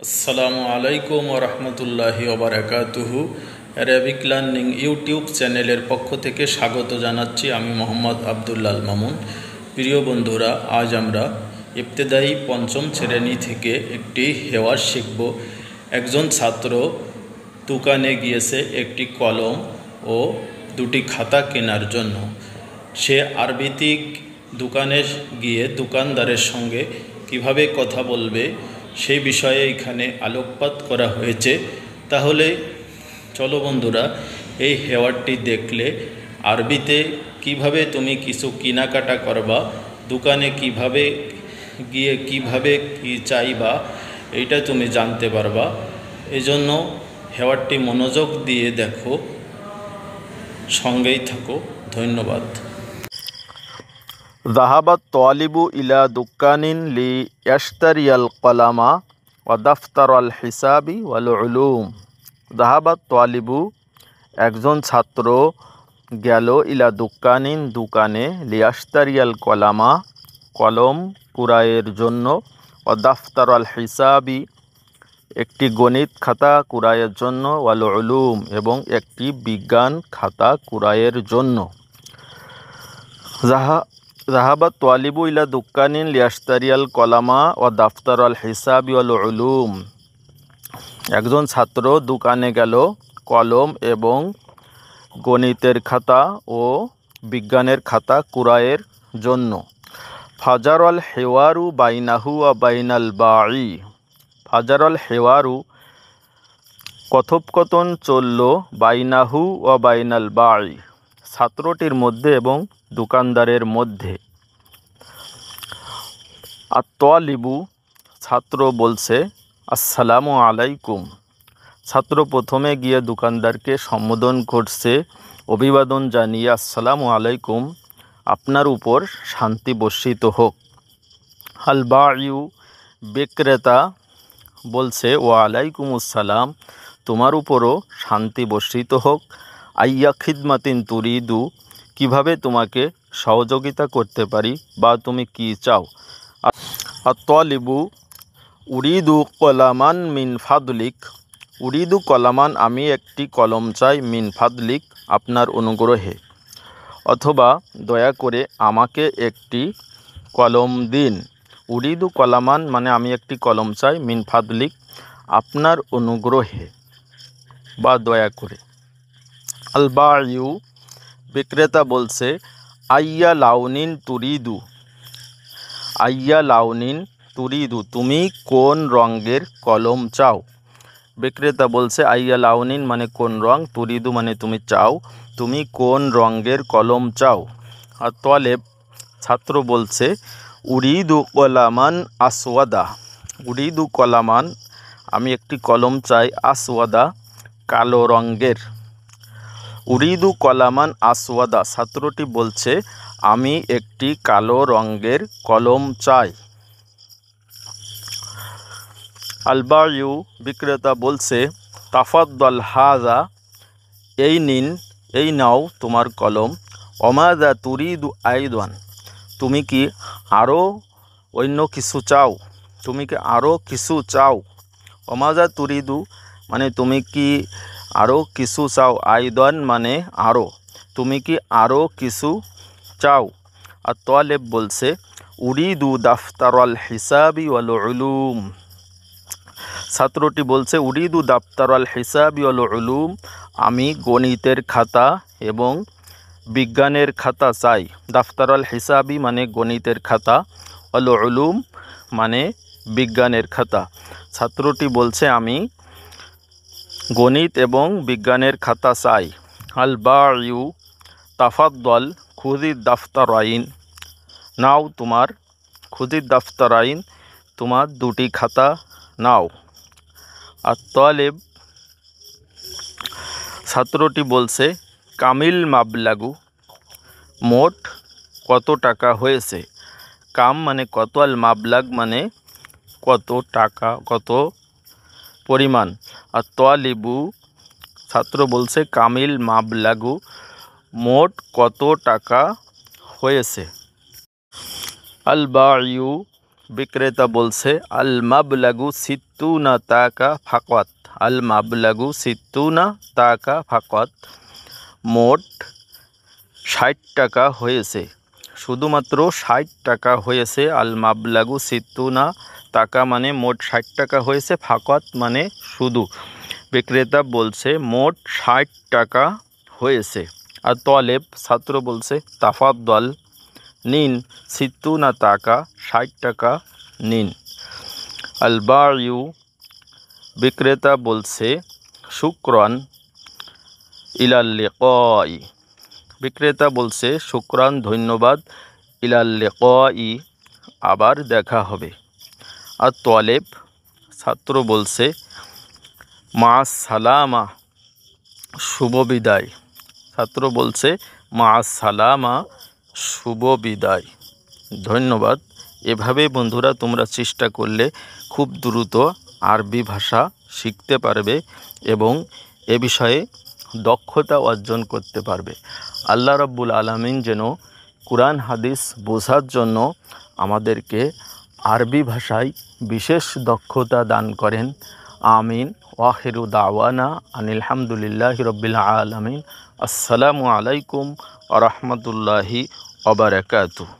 আসসালামু আলাইকুম ওয়া রাহমাতুল্লাহি ওয়া বারাকাতুহু। অ্যারাবিক লার্নিং ইউটিউব চ্যানেলের পক্ষ থেকে স্বাগত জানাচ্ছি। আমি মোহাম্মদ আব্দুল্লাল মামুন। প্রিয় বন্ধুরা, আজ আমরা ইবতেদায়ী পঞ্চম শ্রেণী থেকে একটি হেওয়ার শিখব। একজন ছাত্র দোকানে গিয়েছে একটি কলম ও দুটি খাতা কেনার জন্য। সে আরবিতিক দোকানে গিয়ে দোকানদারের সঙ্গে কিভাবে কথা বলবে সেই বিষয়ে এখানে আলোকপাত করা হয়েছে। তাহলে চলো বন্ধুরা, এই হেওয়ারটি দেখলে আরবিতে কিভাবে তুমি কিছু কেনাকাটা করবা, দোকানে কিভাবে গিয়ে কিভাবে কি চাইবা এইটা তুমি জানতে পারবা। এজন্য হেওয়ারটি মনোযোগ দিয়ে দেখো, সঙ্গেই থাকো। ধন্যবাদ। ذهب الطالب إلى دكان ليشتري القلم ودفتر الحساب والعلوم। ذهب الطالب একজন ছাত্র গেল ইলা দুকানিন দোকানে, লিয়াশতারিয়াল কলামা কলম কুরাইয়ের জন্য, ও দাফতার আল হিসাবি একটি গণিত খাতা কুরাইয়ের জন্য, ওয়াল উলুম এবং একটি বিজ্ঞান খাতা কুরাইয়ের জন্য। জাহাবাত তোয়ালিবু ইলা দুকানিন লিয়াশতারিয়াল কলামা ও দাফতার আল হিসাবি ওয়াল উলুম। একজন ছাত্র দোকানে গেল কলম এবং গণিতের খাতা ও বিজ্ঞানের খাতা কুরাইয়ের জন্য। ফাজার আল হেওয়ারু বাইনাহু ও বাইনাল বাঈ। ফাজার আল হেওয়ারু কথোপকথন চলল, বাইনাহু ও বাইনাল বাঈ ছাত্রটির মধ্যে এবং দোকানদারের মধ্যে। আত-তালিবু ছাত্র বলছে, আসসালামু আলাইকুম। ছাত্র প্রথমে গিয়ে দোকানদারকে সম্বোধন করছে, অভিবাদন জানিয়ে, আসসালামু আলাইকুম, আপনার উপর শান্তি বর্ষিত হোক। আল বাঈউ বিক্রেতা বলছে, ওয়া আলাইকুম আসসালাম, তোমার উপরও শান্তি বর্ষিত হোক। আইয়া খিদমাতিন তুরিদু, কিভাবে তোমাকে সহযোগিতা করতে পারি বা তুমি কি চাও। আত-তালিবু উরিদু কলামান মিন ফাদলিক। উরিদু কলামান আমি একটি কলম চাই, মিন ফাদলিক আপনার অনুগ্রহে, অথবা দয়া করে আমাকে একটি কলম দিন। উরিদু কলামান মানে আমি একটি কলম চাই, মিন ফাদলিক আপনার অনুগ্রহে বা দয়া করে। আল বাঈউ বিক্রেতা বলছে, আইয়া লাউনিন তুরিদু। আইয়া লাউনিন তুরিদু তুমি কোন রঙের কলম চাও। বিক্রেতা বলছে, আইয়া লাউনিন মানে কোন রং, তুরিদু মানে তুমি চাও, তুমি কোন রঙের কলম চাও। আর তালেব ছাত্র বলছে, উরিদু কলামান আসওয়াদা। উরিদু কলামান আমি একটি কলম চাই, আসওয়াদা কালো রঙের। উরিদু কলামান আসওয়াদা ছাত্রটি বলছে, আমি একটি কালো রঙের কলম চাই। আল বাঈউ বিক্রেতা বলছে, তাফাদ্দাল হাযা এই নিন, এই নাও তোমার কলম। ওমাযা তুরিদু আইদান তুমি কি আরও অন্য কিছু চাও, তুমি কি আরও কিছু চাও। ওমাযা তুরিদু মানে তুমি কি আরও কিছু চাও, আইদান মানে আরও, তুমি কি আরও কিছু চাও। আর তালেব বলছে, উরিদু দাফতারাল হিসাবি ওয়াল উলুম। ছাত্রটি বলছে, উরিদু দাফতারাল হিসাবি ওয়াল উলুম আমি গণিতের খাতা এবং বিজ্ঞানের খাতা চাই। দাফতারাল হিসাবি মানে গণিতের খাতা, ওয়াল উলুম মানে বিজ্ঞানের খাতা। ছাত্রটি বলছে, আমি গণিত এবং বিজ্ঞানের খাতা চাই। আল বাঈউ তাফাদ্দল খুযি দাফতারাইন নাও তোমার, খুযি দাফতারাইন তোমার দুটি খাতা নাও। আর তালেব ছাত্রটি বলছে, কামিল মাবলাগু মোট কত টাকা হয়েছে। কাম মানে কত, আল মাবলাগ মানে কত টাকা, কত পরিমাণ। আর তালিবু ছাত্র বলছে, কামিল মাবলাগু মোট কত টাকা হয়েছে। আল বাঈউ বিক্রেতা বলছে আল মাবলাগু সিত্তুনা তাকা ফাকাত। আল মাবলাগু সিত্তুনা তাকা ফাকাত, মোট 60 টাকা হয়েছে, শুধুমাত্র 60 টাকা হয়েছে। আল মাবলাগু সিত্তুনা টাকা মানে মোট 60 টাকা হয়েছে, ফাকাত মানে শুধু। বিক্রেতা বলছে মোট 60 টাকা হয়েছে। আর তলেব ছাত্র বলছে তাফাদ্দল, নিন, সিত্তুনা টাকা, 60 টাকা নিন। আল বায়ু, বিক্রেতা বলছে শুকরান, ইলাল লিকাই, বিক্রেতা বলছে শুকরান, ধন্যবাদ, ইলাল লিকাই, আবার দেখা হবে। আর তলেব ছাত্র বলছে মাস সালামা, শুভ বিদায়। ছাত্র বলছে মাস সালামা, শুভ বিদায়, ধন্যবাদ। এভাবে বন্ধুরা তোমরা চেষ্টা করলে খুব দ্রুত আরবি ভাষা শিখতে পারবে এবং এ বিষয়ে দক্ষতা অর্জন করতে পারবে। আল্লাহ রাব্বুল আলামিন যেন কুরআন হাদিস বোঝার জন্য আমাদেরকে আরবি ভাষায় বিশেষ দক্ষতা দান করেন। আমিন। ওয়াখিরু দাওয়ানা আনিল হামদুলিল্লাহি রাব্বিল আলামিন। আসসালামু আলাইকুম ওয়া রাহমাতুল্লাহি ওয়া বারাকাতুহু।